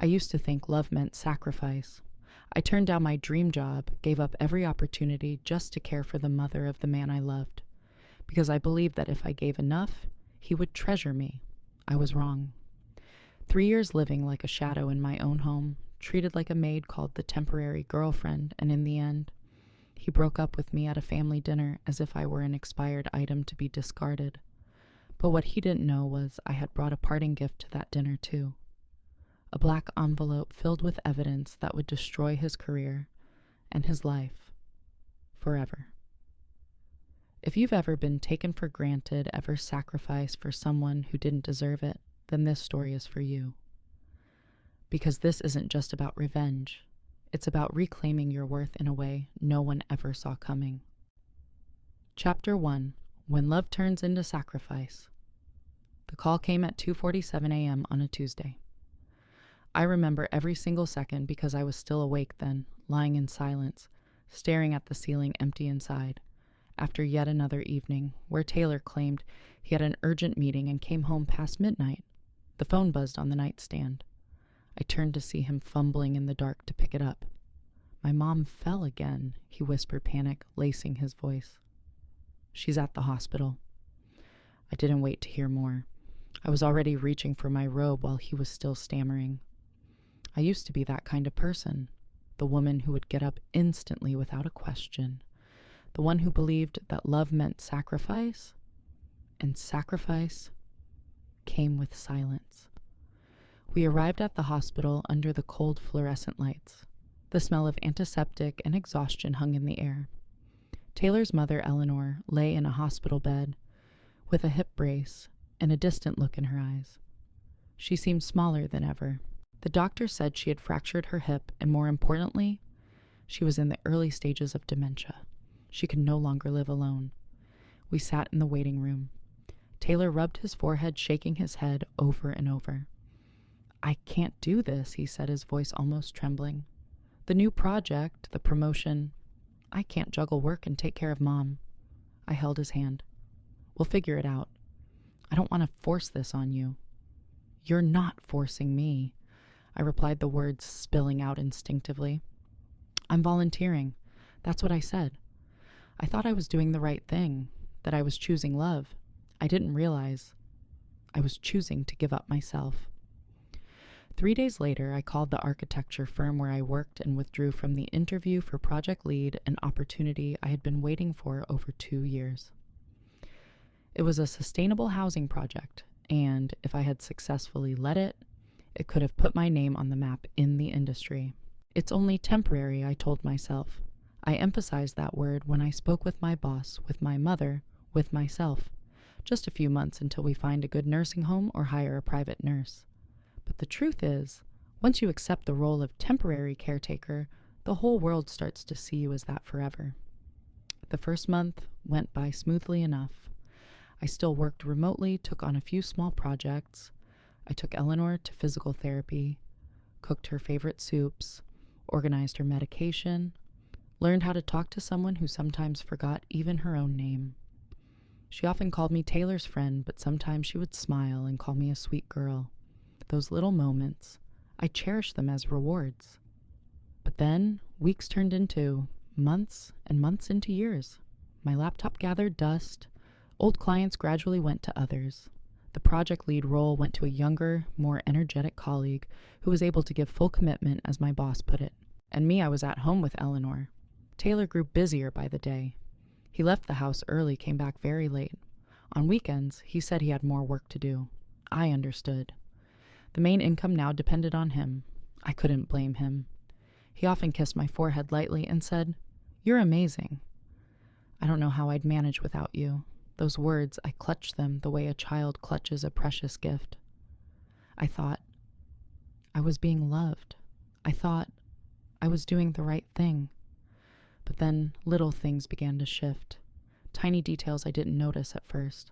I used to think love meant sacrifice. I turned down my dream job, gave up every opportunity just to care for the mother of the man I loved, because I believed that if I gave enough, he would treasure me. I was wrong. 3 years living like a shadow in my own home, treated like a maid called the temporary girlfriend, and in the end, he broke up with me at a family dinner as if I were an expired item to be discarded. But what he didn't know was I had brought a parting gift to that dinner too. A black envelope filled with evidence that would destroy his career and his life forever. If you've ever been taken for granted, ever sacrificed for someone who didn't deserve it, then this story is for you. Because this isn't just about revenge. It's about reclaiming your worth in a way no one ever saw coming. Chapter 1. When Love Turns into Sacrifice. The call came at 2:47 a.m. on a Tuesday. I remember every single second because I was still awake then, lying in silence, staring at the ceiling empty inside, after yet another evening where Taylor claimed he had an urgent meeting and came home past midnight. The phone buzzed on the nightstand. I turned to see him fumbling in the dark to pick it up. "My mom fell again," he whispered, panic lacing his voice. "She's at the hospital." I didn't wait to hear more. I was already reaching for my robe while he was still stammering. I used to be that kind of person, the woman who would get up instantly without a question, the one who believed that love meant sacrifice, and sacrifice came with silence. We arrived at the hospital under the cold fluorescent lights. The smell of antiseptic and exhaustion hung in the air. Taylor's mother, Eleanor, lay in a hospital bed with a hip brace and a distant look in her eyes. She seemed smaller than ever. The doctor said she had fractured her hip, and more importantly, she was in the early stages of dementia. She could no longer live alone. We sat in the waiting room. Taylor rubbed his forehead, shaking his head over and over. "I can't do this," he said, his voice almost trembling. "The new project, the promotion, I can't juggle work and take care of Mom." I held his hand. "We'll figure it out. I don't want to force this on you." "You're not forcing me," I replied, the words spilling out instinctively. "I'm volunteering. That's what I said. I thought I was doing the right thing, that I was choosing love. I didn't realize I was choosing to give up myself." 3 days later, I called the architecture firm where I worked and withdrew from the interview for project lead, an opportunity I had been waiting for over 2 years. It was a sustainable housing project, and if I had successfully led it, it could have put my name on the map in the industry. "It's only temporary," I told myself. I emphasized that word when I spoke with my boss, with my mother, with myself. Just a few months until we find a good nursing home or hire a private nurse. But the truth is, once you accept the role of temporary caretaker, the whole world starts to see you as that forever. The first month went by smoothly enough. I still worked remotely, took on a few small projects. I took Eleanor to physical therapy, cooked her favorite soups, organized her medication, learned how to talk to someone who sometimes forgot even her own name. She often called me Taylor's friend, but sometimes she would smile and call me a sweet girl. Those little moments, I cherished them as rewards. But then, weeks turned into months, and months into years. My laptop gathered dust. Old clients gradually went to others. The project lead role went to a younger, more energetic colleague who was able to give full commitment, as my boss put it. And me, I was at home with Eleanor. Taylor grew busier by the day. He left the house early, came back very late. On weekends, he said he had more work to do. I understood. The main income now depended on him. I couldn't blame him. He often kissed my forehead lightly and said, "You're amazing. I don't know how I'd manage without you." Those words, I clutched them the way a child clutches a precious gift. I thought I was being loved. I thought I was doing the right thing. But then little things began to shift. Tiny details I didn't notice at first.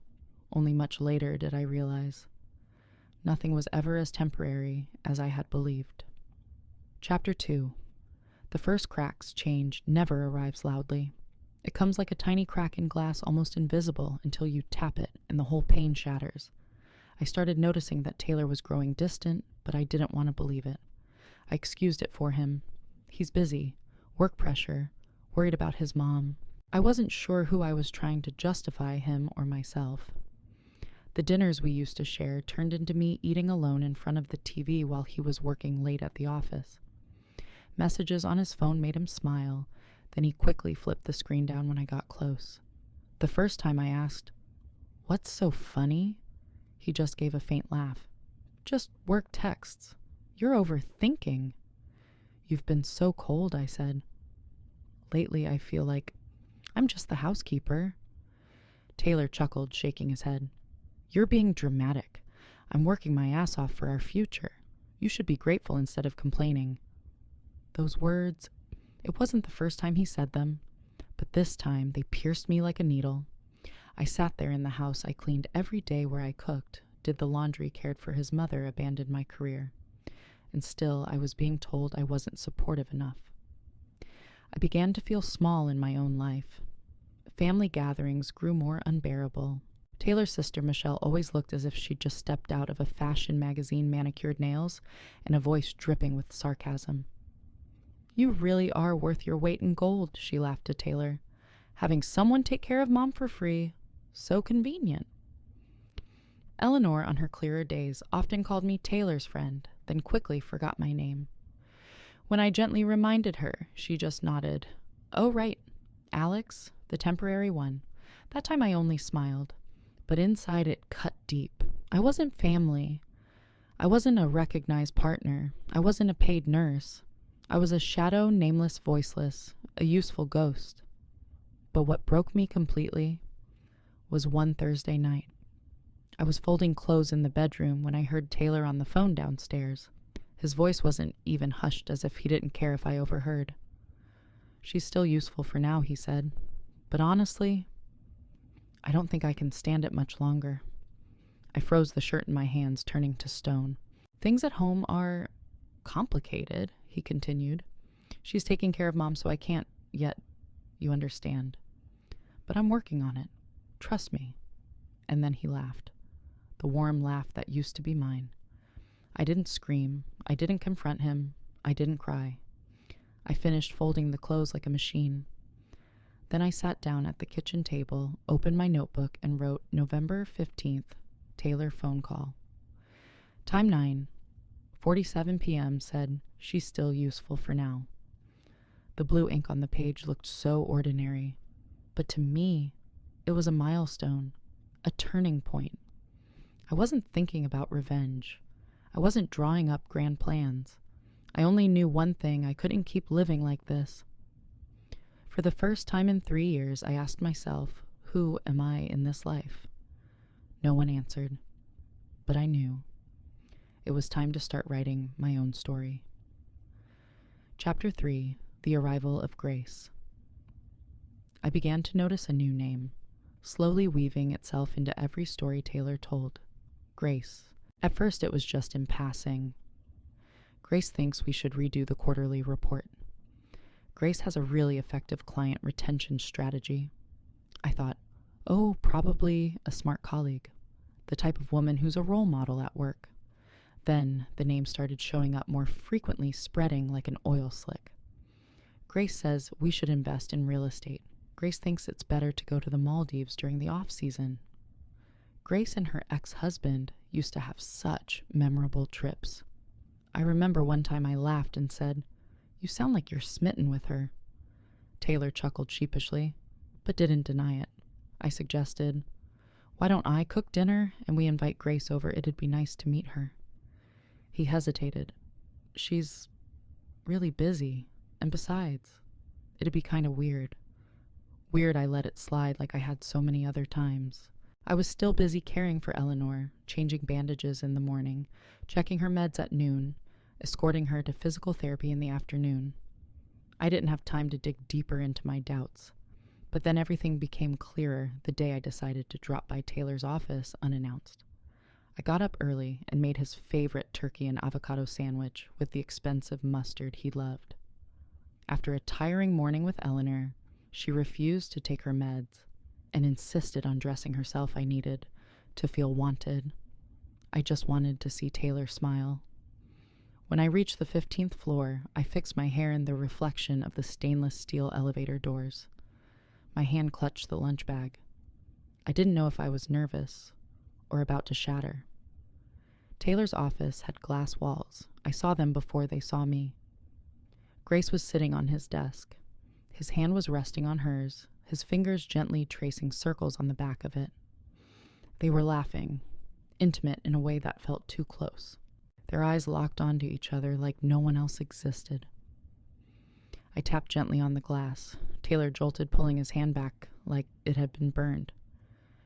Only much later did I realize. Nothing was ever as temporary as I had believed. Chapter 2. The first crack's change never arrives loudly. It comes like a tiny crack in glass, almost invisible, until you tap it and the whole pane shatters. I started noticing that Taylor was growing distant, but I didn't want to believe it. I excused it for him. He's busy, work pressure, worried about his mom. I wasn't sure who I was trying to justify, him or myself. The dinners we used to share turned into me eating alone in front of the TV while he was working late at the office. Messages on his phone made him smile, then he quickly flipped the screen down when I got close. The first time I asked, "What's so funny?" he just gave a faint laugh. "Just work texts. You're overthinking." "You've been so cold," I said. "Lately I feel like I'm just the housekeeper." Taylor chuckled, shaking his head. "You're being dramatic. I'm working my ass off for our future. You should be grateful instead of complaining." Those words, it wasn't the first time he said them, but this time they pierced me like a needle. I sat there in the house I cleaned every day, where I cooked, did the laundry, cared for his mother, abandoned my career. And still I was being told I wasn't supportive enough. I began to feel small in my own life. Family gatherings grew more unbearable. Taylor's sister Michelle always looked as if she'd just stepped out of a fashion magazine, manicured nails, and a voice dripping with sarcasm. "You really are worth your weight in gold," she laughed to Taylor. "Having someone take care of Mom for free, so convenient." Eleanor, on her clearer days, often called me Taylor's friend, then quickly forgot my name. When I gently reminded her, she just nodded. "Oh, right, Alex, the temporary one." That time I only smiled, but inside it cut deep. I wasn't family. I wasn't a recognized partner. I wasn't a paid nurse. I was a shadow, nameless, voiceless, a useful ghost. But what broke me completely was one Thursday night. I was folding clothes in the bedroom when I heard Taylor on the phone downstairs. His voice wasn't even hushed, as if he didn't care if I overheard. "She's still useful for now," he said. "But honestly, I don't think I can stand it much longer." I froze the shirt in my hands, turning to stone. "Things at home are complicated," he continued. "She's taking care of Mom, so I can't yet, you understand. But I'm working on it. Trust me." And then he laughed. The warm laugh that used to be mine. I didn't scream. I didn't confront him. I didn't cry. I finished folding the clothes like a machine. Then I sat down at the kitchen table, opened my notebook, and wrote November 15th, Taylor phone call. Time 9:47 p.m. said, "She's still useful for now." The blue ink on the page looked so ordinary, but to me, it was a milestone, a turning point. I wasn't thinking about revenge. I wasn't drawing up grand plans. I only knew one thing: I couldn't keep living like this. For the first time in 3 years, I asked myself, who am I in this life? No one answered, but I knew. It was time to start writing my own story. Chapter 3: The Arrival of Grace. I began to notice a new name, slowly weaving itself into every story Taylor told. Grace. At first it was just in passing. Grace thinks we should redo the quarterly report. Grace has a really effective client retention strategy. I thought, oh, probably a smart colleague, the type of woman who's a role model at work. Then the name started showing up more frequently, spreading like an oil slick. Grace says we should invest in real estate. Grace thinks it's better to go to the Maldives during the off-season. Grace and her ex-husband used to have such memorable trips. I remember one time I laughed and said, "You sound like you're smitten with her." Taylor chuckled sheepishly, but didn't deny it. I suggested, "Why don't I cook dinner and we invite Grace over? It'd be nice to meet her." He hesitated. "She's really busy, and besides, it'd be kind of weird." Weird, I let it slide like I had so many other times. I was still busy caring for Eleanor, changing bandages in the morning, checking her meds at noon, escorting her to physical therapy in the afternoon. I didn't have time to dig deeper into my doubts, but then everything became clearer the day I decided to drop by Taylor's office unannounced. I got up early and made his favorite turkey and avocado sandwich with the expensive mustard he loved. After a tiring morning with Eleanor, she refused to take her meds and insisted on dressing herself I needed to feel wanted. I just wanted to see Taylor smile. When I reached the 15th floor, I fixed my hair in the reflection of the stainless steel elevator doors. My hand clutched the lunch bag. I didn't know if I was nervous or about to shatter. Taylor's office had glass walls. I saw them before they saw me. Grace was sitting on his desk. His hand was resting on hers, his fingers gently tracing circles on the back of it. They were laughing, intimate in a way that felt too close. Their eyes locked onto each other like no one else existed. I tapped gently on the glass. Taylor jolted, pulling his hand back like it had been burned.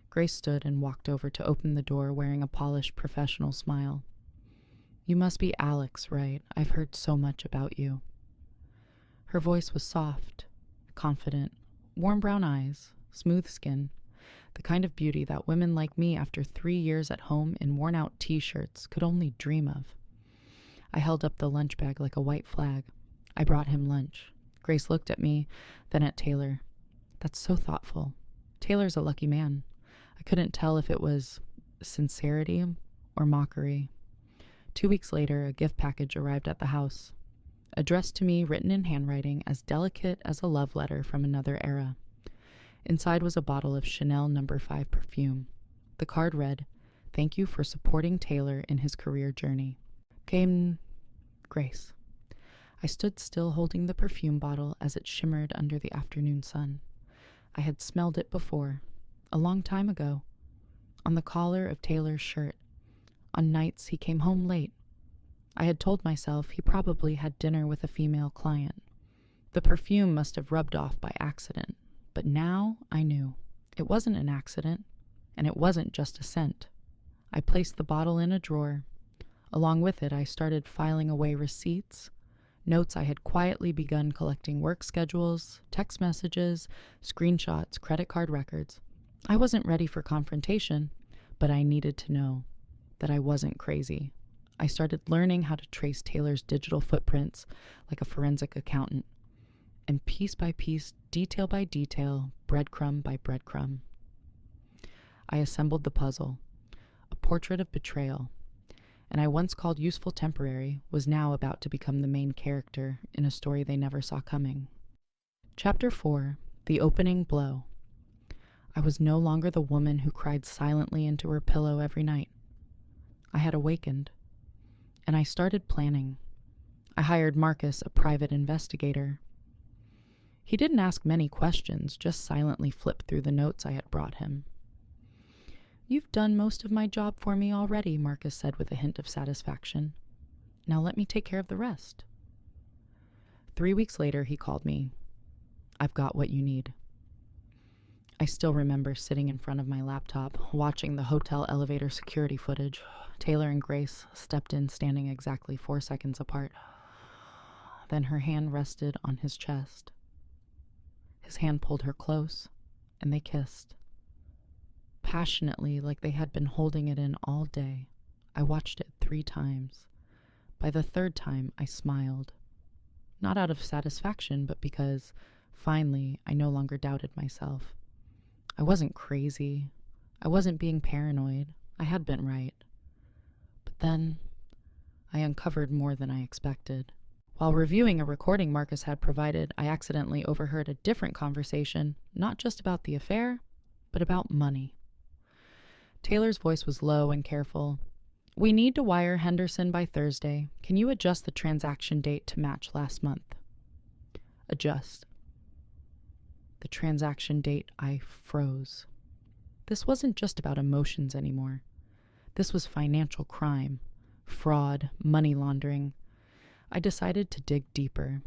Grace stood and walked over to open the door, wearing a polished, professional smile. "You must be Alex, right? I've heard so much about you." Her voice was soft, confident, warm brown eyes, smooth skin, the kind of beauty that women like me after 3 years at home in worn-out t-shirts could only dream of. I held up the lunch bag like a white flag. I brought him lunch. Grace looked at me, then at Taylor. "That's so thoughtful. Taylor's a lucky man." I couldn't tell if it was sincerity or mockery. 2 weeks later, a gift package arrived at the house. Addressed to me, written in handwriting as delicate as a love letter from another era. Inside was a bottle of Chanel No. 5 perfume. The card read, "Thank you for supporting Taylor in his career journey. Came Grace." I stood still, holding the perfume bottle as it shimmered under the afternoon sun. I had smelled it before, a long time ago, on the collar of Taylor's shirt, on nights he came home late. I had told myself he probably had dinner with a female client. The perfume must have rubbed off by accident, but now I knew. It wasn't an accident, and it wasn't just a scent. I placed the bottle in a drawer. Along with it, I started filing away receipts, notes I had quietly begun collecting, work schedules, text messages, screenshots, credit card records. I wasn't ready for confrontation, but I needed to know that I wasn't crazy. I started learning how to trace Taylor's digital footprints like a forensic accountant, and piece by piece, detail by detail, breadcrumb by breadcrumb, I assembled the puzzle, a portrait of betrayal, and I once called useful temporary was now about to become the main character in a story they never saw coming. Chapter 4, The Opening Blow. I was no longer the woman who cried silently into her pillow every night. I had awakened, and I started planning. I hired Marcus, a private investigator. He didn't ask many questions, just silently flipped through the notes I had brought him. "You've done most of my job for me already," Marcus said with a hint of satisfaction. "Now let me take care of the rest." 3 weeks later, he called me. "I've got what you need." I still remember sitting in front of my laptop, watching the hotel elevator security footage. Taylor and Grace stepped in, standing exactly 4 seconds apart. Then her hand rested on his chest. His hand pulled her close, and they kissed. Passionately, like they had been holding it in all day. I watched it 3 times. By the 3rd time, I smiled. Not out of satisfaction, but because, finally, I no longer doubted myself. I wasn't crazy. I wasn't being paranoid. I had been right. But then, I uncovered more than I expected. While reviewing a recording Marcus had provided, I accidentally overheard a different conversation, not just about the affair, but about money. Taylor's voice was low and careful. "We need to wire Henderson by Thursday. Can you adjust the transaction date to match last month?" Adjust. The transaction date, I froze. This wasn't just about emotions anymore. This was financial crime, fraud, money laundering. I decided to dig deeper.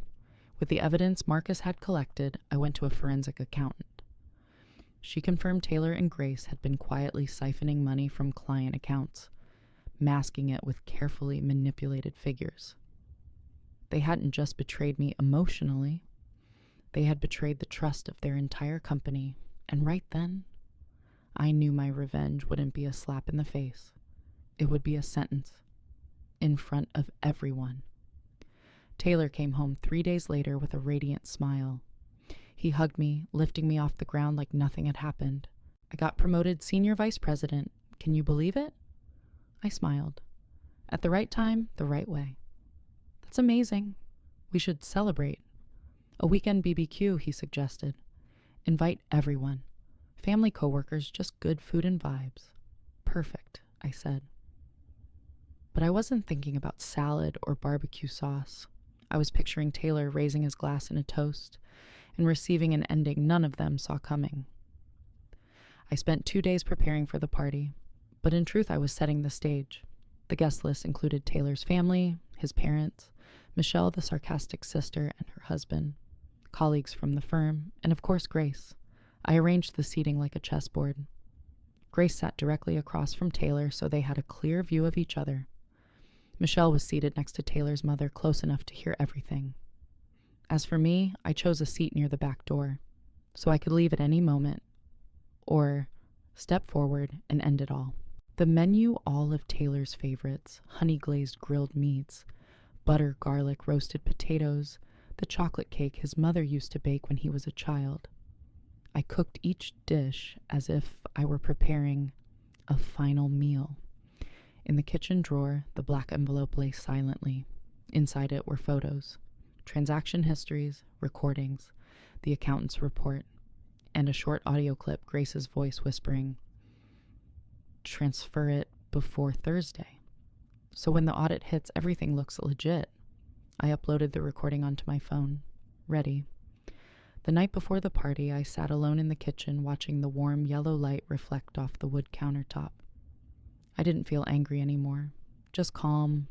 With the evidence Marcus had collected, I went to a forensic accountant. She confirmed Taylor and Grace had been quietly siphoning money from client accounts, masking it with carefully manipulated figures. They hadn't just betrayed me emotionally. They had betrayed the trust of their entire company, and right then, I knew my revenge wouldn't be a slap in the face. It would be a sentence, in front of everyone. Taylor came home 3 days later with a radiant smile. He hugged me, lifting me off the ground like nothing had happened. "I got promoted senior vice president. Can you believe it?" I smiled. At the right time, the right way. That's amazing. We should celebrate. A weekend BBQ, he suggested. Invite everyone. Family coworkers, just good food and vibes. Perfect, I said. But I wasn't thinking about salad or barbecue sauce. I was picturing Taylor raising his glass in a toast and receiving an ending none of them saw coming. I spent 2 days preparing for the party, but in truth I was setting the stage. The guest list included Taylor's family, his parents, Michelle, the sarcastic sister, and her husband, colleagues from the firm, and of course Grace. I arranged the seating like a chessboard. Grace sat directly across from Taylor so they had a clear view of each other. Michelle was seated next to Taylor's mother, close enough to hear everything. As for me, I chose a seat near the back door, so I could leave at any moment, or step forward and end it all. The menu, all of Taylor's favorites: honey-glazed grilled meats, butter garlic roasted potatoes, the chocolate cake his mother used to bake when he was a child. I cooked each dish as if I were preparing a final meal. In the kitchen drawer, the black envelope lay silently. Inside it were photos, transaction histories, recordings, the accountant's report, and a short audio clip, Grace's voice whispering, "Transfer it before Thursday." So when the audit hits, everything looks legit. I uploaded the recording onto my phone. Ready. The night before the party, I sat alone in the kitchen watching the warm yellow light reflect off the wood countertop. I didn't feel angry anymore, just calm,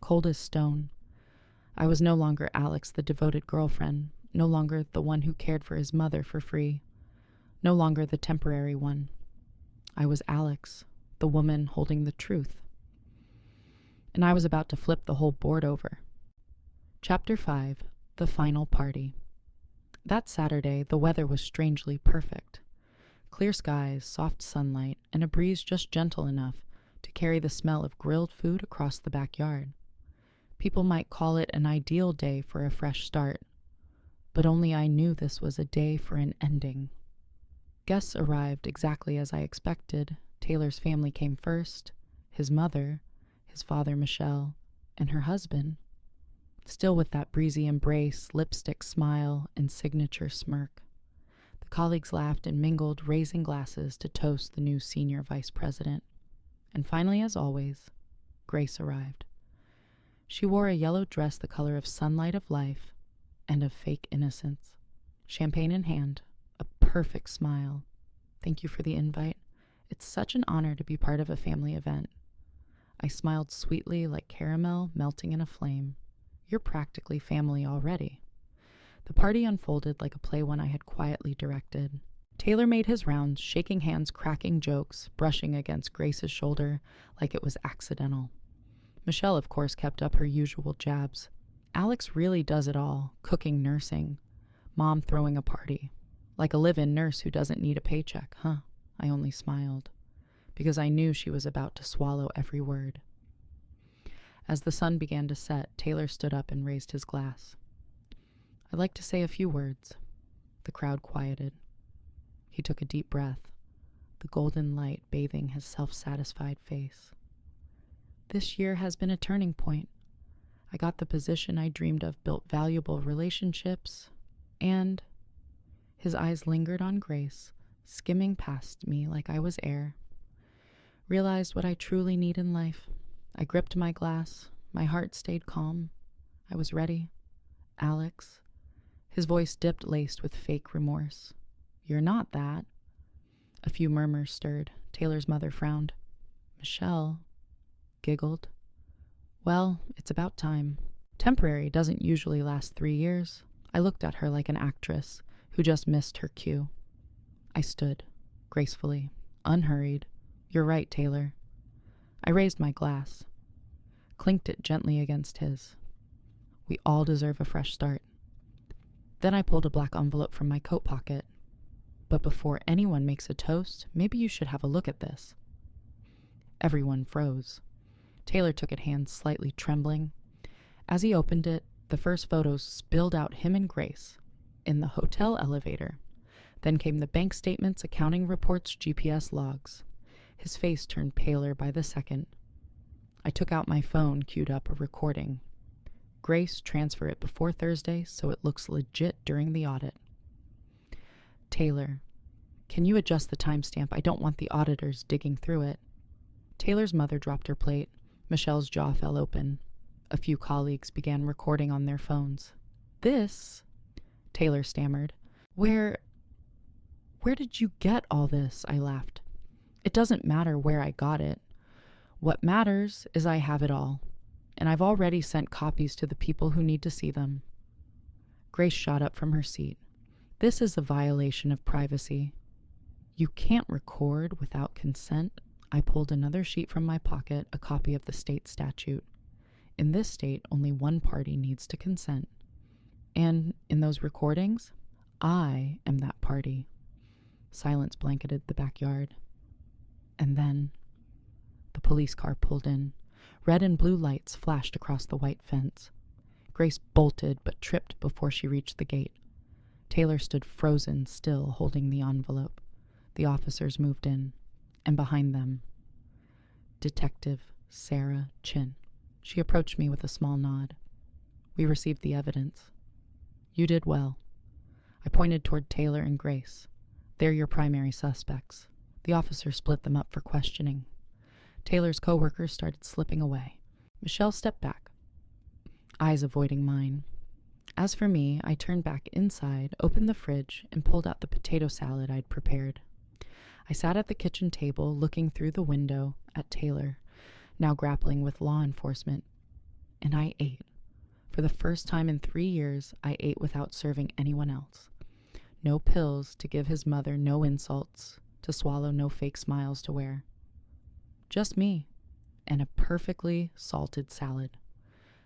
cold as stone. I was no longer Alex, the devoted girlfriend, no longer the one who cared for his mother for free, no longer the temporary one. I was Alex, the woman holding the truth. And I was about to flip the whole board over. Chapter 5, The Final Party. That Saturday, the weather was strangely perfect. Clear skies, soft sunlight, and a breeze just gentle enough to carry the smell of grilled food across the backyard. People might call it an ideal day for a fresh start, but only I knew this was a day for an ending. Guests arrived exactly as I expected. Taylor's family came first, his mother, his father Michelle, and her husband, still with that breezy embrace, lipstick smile, and signature smirk. The colleagues laughed and mingled, raising glasses to toast the new senior vice president. And finally, as always, Grace arrived. She wore a yellow dress the color of sunlight of life and of fake innocence. Champagne in hand, a perfect smile. "Thank you for the invite. It's such an honor to be part of a family event." I smiled sweetly like caramel melting in a flame. "You're practically family already." The party unfolded like a play one I had quietly directed. Taylor made his rounds, shaking hands, cracking jokes, brushing against Grace's shoulder like it was accidental. Michelle, of course, kept up her usual jabs. Alex really does it all, cooking, nursing, mom throwing a party. Like a live-in nurse who doesn't need a paycheck, huh? I only smiled, because I knew she was about to swallow every word. As the sun began to set, Taylor stood up and raised his glass. "I'd like to say a few words." The crowd quieted. He took a deep breath, the golden light bathing his self-satisfied face. "This year has been a turning point. I got the position I dreamed of, built valuable relationships, and..." His eyes lingered on Grace, skimming past me like I was air. "Realized what I truly need in life. I gripped my glass. My heart stayed calm. I was ready. Alex." His voice dipped, laced with fake remorse. "You're not that." A few murmurs stirred. Taylor's mother frowned. Michelle giggled. "Well, it's about time. Temporary doesn't usually last 3 years." I looked at her like an actress who just missed her cue. I stood, gracefully, unhurried. "You're right, Taylor." I raised my glass, clinked it gently against his. "We all deserve a fresh start." Then I pulled a black envelope from my coat pocket. "But before anyone makes a toast, maybe you should have a look at this." Everyone froze. Taylor took it, hands slightly trembling. As he opened it, the first photos spilled out him and Grace in the hotel elevator. Then came the bank statements, accounting reports, GPS logs. His face turned paler by the second. I took out my phone, queued up a recording. Grace transfer it before Thursday so it looks legit during the audit. Taylor, can you adjust the timestamp? I don't want the auditors digging through it. Taylor's mother dropped her plate. Michelle's jaw fell open. A few colleagues began recording on their phones. This, Taylor stammered. Where did you get all this? I laughed. It doesn't matter where I got it. What matters is I have it all, and I've already sent copies to the people who need to see them. Grace shot up from her seat. This is a violation of privacy. You can't record without consent. I pulled another sheet from my pocket, a copy of the state statute. In this state, only one party needs to consent. And in those recordings, I am that party. Silence blanketed the backyard. And then the police car pulled in. Red and blue lights flashed across the white fence. Grace bolted but tripped before she reached the gate. Taylor stood frozen still, holding the envelope. The officers moved in, and behind them, Detective Sarah Chin. She approached me with a small nod. We received the evidence. You did well. I pointed toward Taylor and Grace. They're your primary suspects. The officer split them up for questioning. Taylor's coworkers started slipping away. Michelle stepped back, eyes avoiding mine. As for me, I turned back inside, opened the fridge, and pulled out the potato salad I'd prepared. I sat at the kitchen table, looking through the window at Taylor, now grappling with law enforcement, and I ate. For the first time in 3 years, I ate without serving anyone else. No pills to give his mother, no insults to swallow, no fake smiles to wear. Just me and a perfectly salted salad.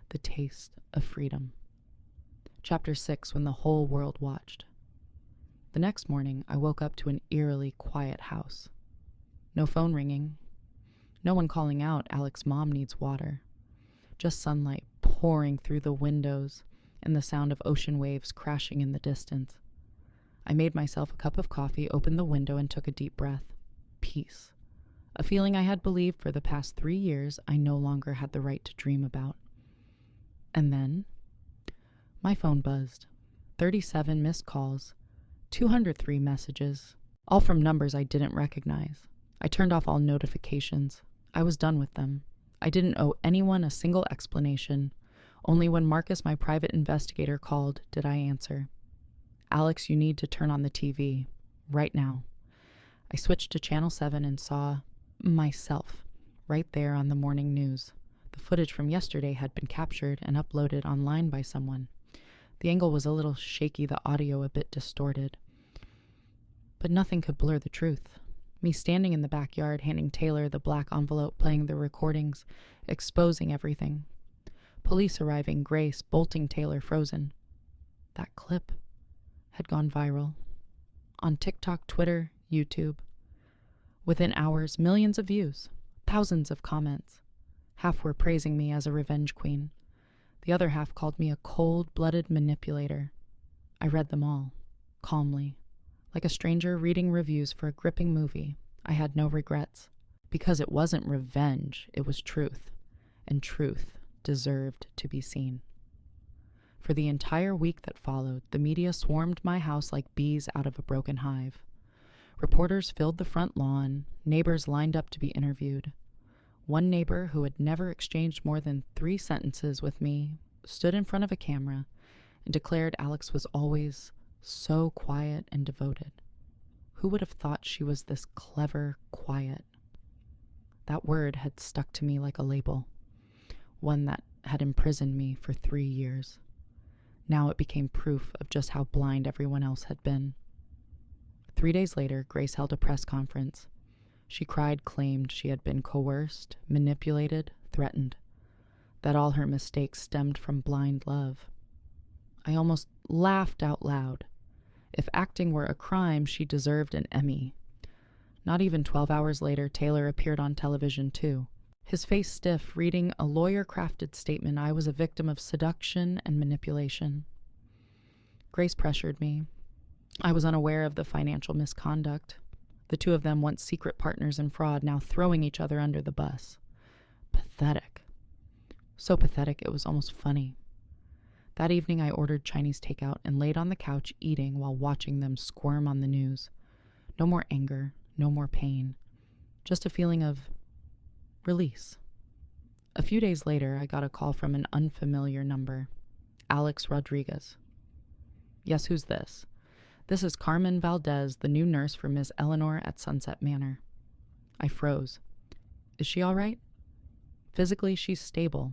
The taste of freedom. Chapter 6, when the whole world watched. The next morning, I woke up to an eerily quiet house. No phone ringing. No one calling out, Alex's mom needs water. Just sunlight pouring through the windows and the sound of ocean waves crashing in the distance. I made myself a cup of coffee, opened the window, and took a deep breath. Peace. A feeling I had believed for the past 3 years I no longer had the right to dream about. And then my phone buzzed. 37 missed calls, 203 messages, all from numbers I didn't recognize. I turned off all notifications. I was done with them. I didn't owe anyone a single explanation. Only when Marcus, my private investigator, called did I answer. Alex, you need to turn on the TV. Right now. I switched to Channel 7 and saw myself right there on the morning news. The footage from yesterday had been captured and uploaded online by someone. The angle was a little shaky, the audio a bit distorted. But nothing could blur the truth. Me standing in the backyard, handing Taylor the black envelope, playing the recordings, exposing everything. Police arriving, Grace bolting Taylor frozen. That clip had gone viral. On TikTok, Twitter, YouTube. Within hours, millions of views, thousands of comments. Half were praising me as a revenge queen. The other half called me a cold-blooded manipulator. I read them all, calmly. Like a stranger reading reviews for a gripping movie, I had no regrets. Because it wasn't revenge, it was truth. And truth deserved to be seen. For the entire week that followed, the media swarmed my house like bees out of a broken hive. Reporters filled the front lawn, neighbors lined up to be interviewed. One neighbor, who had never exchanged more than 3 sentences with me, stood in front of a camera and declared Alex was always so quiet and devoted. Who would have thought she was this clever, quiet? That word had stuck to me like a label, one that had imprisoned me for 3 years. Now it became proof of just how blind everyone else had been. 3 days later, Grace held a press conference. She cried, claimed she had been coerced, manipulated, threatened, that all her mistakes stemmed from blind love. I almost laughed out loud. If acting were a crime, she deserved an Emmy. Not even 12 hours later, Taylor appeared on television too. His face stiff, reading a lawyer-crafted statement I was a victim of seduction and manipulation. Grace pressured me. I was unaware of the financial misconduct. The two of them, once secret partners in fraud, now throwing each other under the bus. Pathetic. So pathetic it was almost funny. That evening I ordered Chinese takeout and laid on the couch eating while watching them squirm on the news. No more anger, no more pain, just a feeling of release. A few days later, I got a call from an unfamiliar number. Alex Rodriguez. Yes, who's this? This is Carmen Valdez, the new nurse for Miss Eleanor at Sunset Manor. I froze. Is she all right? Physically, she's stable.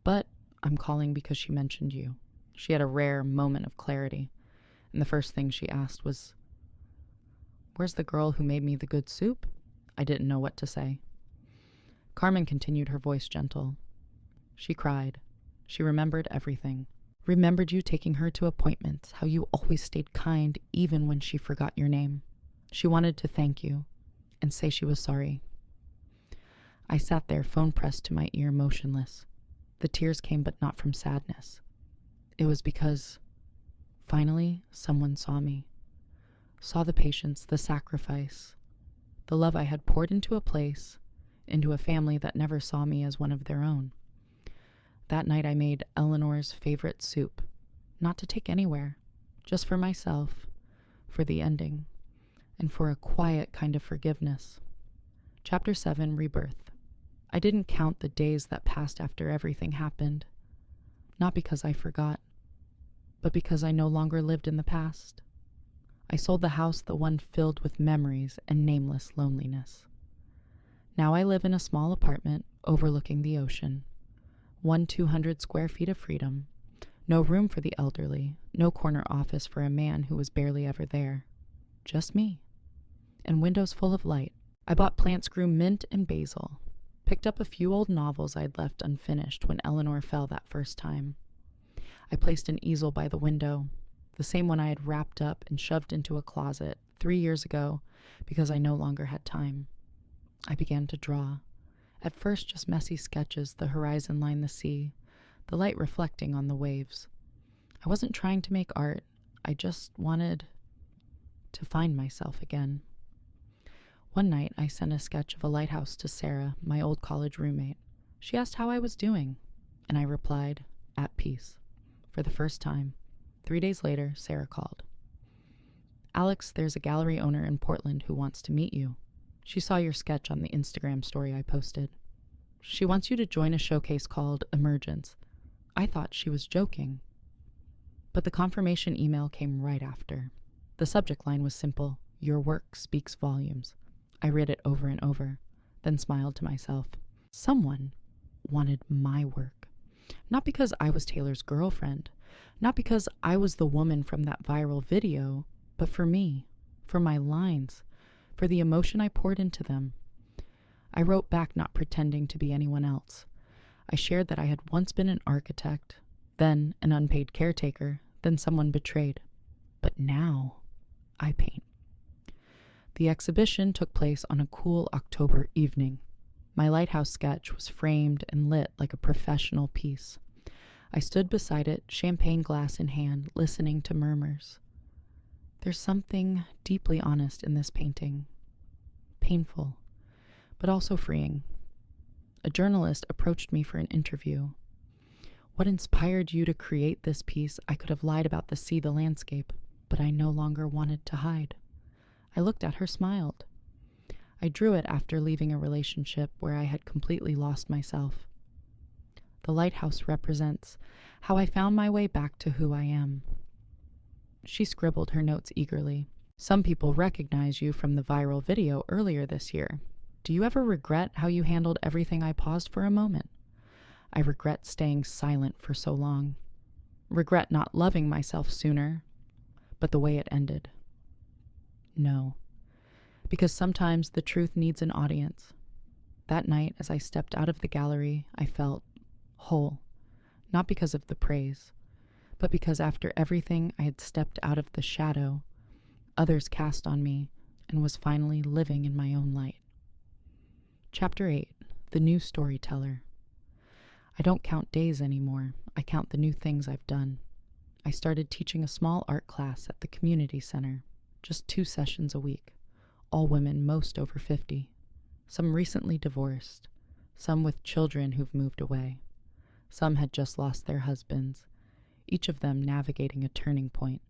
But I'm calling because she mentioned you. She had a rare moment of clarity, and the first thing she asked was, "Where's the girl who made me the good soup?" I didn't know what to say. Carmen continued, her voice gentle. She cried. She remembered everything. Remembered you taking her to appointments, how you always stayed kind even when she forgot your name. She wanted to thank you and say she was sorry. I sat there, phone pressed to my ear, motionless. The tears came, but not from sadness. It was because, finally, someone saw me. Saw the patience, the sacrifice, the love I had poured into a place, into a family that never saw me as one of their own. That night I made Eleanor's favorite soup, not to take anywhere, just for myself, for the ending, and for a quiet kind of forgiveness. Chapter 7, Rebirth. I didn't count the days that passed after everything happened, not because I forgot, but because I no longer lived in the past. I sold the house, the one filled with memories and nameless loneliness. Now I live in a small apartment overlooking the ocean. 200 square feet of freedom, no room for the elderly, no corner office for a man who was barely ever there. Just me. And windows full of light. I bought plants, grew mint and basil. Picked up a few old novels I'd left unfinished when Eleanor fell that first time. I placed an easel by the window, the same one I had wrapped up and shoved into a closet 3 years ago because I no longer had time. I began to draw. At first just messy sketches, the horizon line, the sea, the light reflecting on the waves. I wasn't trying to make art. I just wanted to find myself again. One night, I sent a sketch of a lighthouse to Sarah, my old college roommate. She asked how I was doing, and I replied, at peace. For the first time. 3 days later, Sarah called. "Alex, there's a gallery owner in Portland who wants to meet you. She saw your sketch on the Instagram story I posted. She wants you to join a showcase called Emergence." I thought she was joking. But the confirmation email came right after. The subject line was simple: "Your work speaks volumes." I read it over and over, then smiled to myself. Someone wanted my work. Not because I was Taylor's girlfriend, not because I was the woman from that viral video, but for me, for my lines, for the emotion I poured into them. I wrote back, not pretending to be anyone else. I shared that I had once been an architect, then an unpaid caretaker, then someone betrayed. But now, I paint. The exhibition took place on a cool October evening. My lighthouse sketch was framed and lit like a professional piece. I stood beside it, champagne glass in hand, listening to murmurs. There's something deeply honest in this painting. Painful, but also freeing. A journalist approached me for an interview. "What inspired you to create this piece?" I could have lied about the sea, the landscape, but I no longer wanted to hide. I looked at her, smiled. I drew it after leaving a relationship where I had completely lost myself. The lighthouse represents how I found my way back to who I am. She scribbled her notes eagerly. "Some people recognize you from the viral video earlier this year. Do you ever regret how you handled everything?" I paused for a moment. I regret staying silent for so long. Regret not loving myself sooner, but the way it ended. No. Because sometimes the truth needs an audience. That night, as I stepped out of the gallery, I felt whole. Not because of the praise, but because after everything I had stepped out of the shadow others cast on me and was finally living in my own light. Chapter 8. The New Storyteller. I don't count days anymore. I count the new things I've done. I started teaching a small art class at the community center, just 2 sessions a week. All women, most over 50. Some recently divorced. Some with children who've moved away. Some had just lost their husbands. each of them navigating a turning point,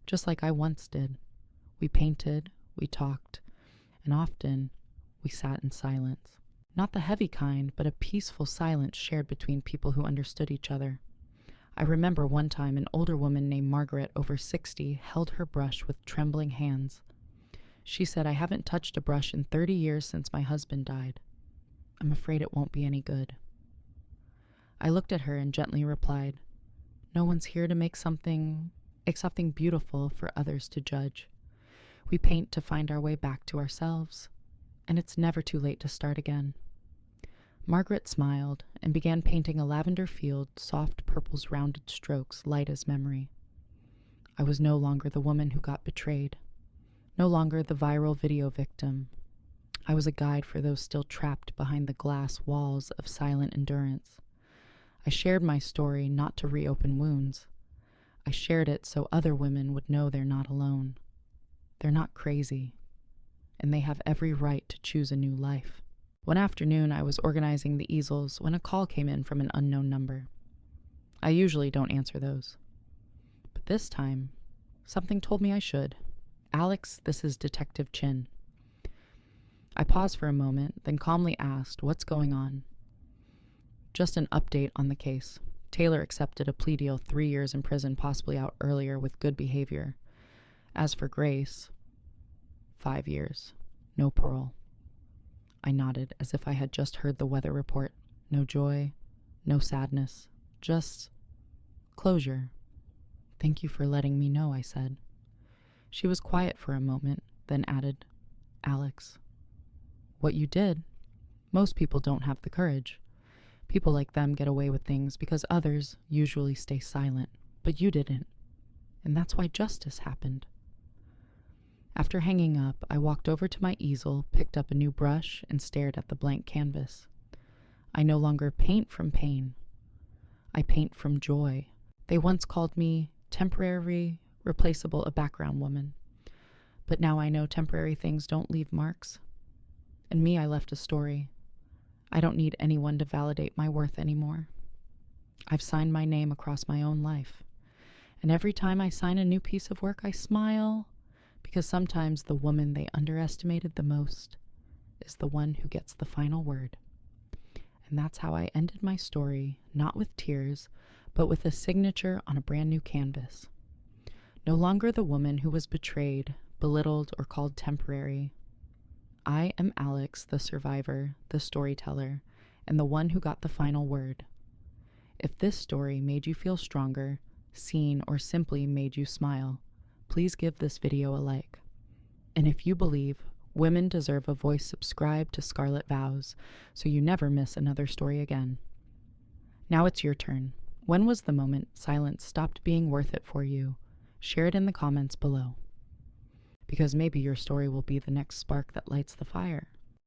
just like I once did. We painted, we talked, and often we sat in silence. Not the heavy kind, but a peaceful silence shared between people who understood each other. I remember one time an older woman named Margaret, over 60, held her brush with trembling hands. She said, "I haven't touched a brush in 30 years since my husband died. I'm afraid it won't be any good." I looked at her and gently replied, "No one's here to make something beautiful for others to judge. We paint to find our way back to ourselves, and it's never too late to start again." Margaret smiled and began painting a lavender field, soft purple's rounded strokes, light as memory. I was no longer the woman who got betrayed, no longer the viral video victim. I was a guide for those still trapped behind the glass walls of silent endurance. I shared my story not to reopen wounds. I shared it so other women would know they're not alone. They're not crazy, and they have every right to choose a new life. One afternoon, I was organizing the easels when a call came in from an unknown number. I usually don't answer those, but this time, something told me I should. "Alex, this is Detective Chin." I paused for a moment, then calmly asked, "What's going on?" "Just an update on the case. Taylor accepted a plea deal, 3 years in prison, possibly out earlier with good behavior. As for Grace, 5 years, no parole." I nodded as if I had just heard the weather report. No joy, no sadness, just closure. "Thank you for letting me know," I said. She was quiet for a moment, then added, "Alex, what you did, most people don't have the courage. People like them get away with things because others usually stay silent, but you didn't. And that's why justice happened." After hanging up, I walked over to my easel, picked up a new brush, and stared at the blank canvas. I no longer paint from pain. I paint from joy. They once called me temporary, replaceable, a background woman. But now I know temporary things don't leave marks. In me, I left a story. I don't need anyone to validate my worth anymore. I've signed my name across my own life. And every time I sign a new piece of work, I smile, because sometimes the woman they underestimated the most is the one who gets the final word. And that's how I ended my story, not with tears, but with a signature on a brand new canvas. No longer the woman who was betrayed, belittled, or called temporary. I am Alex, the survivor, the storyteller, and the one who got the final word. If this story made you feel stronger, seen, or simply made you smile, please give this video a like. And if you believe women deserve a voice, subscribe to Scarlet Vows so you never miss another story again. Now it's your turn. When was the moment silence stopped being worth it for you? Share it in the comments below. Because maybe your story will be the next spark that lights the fire.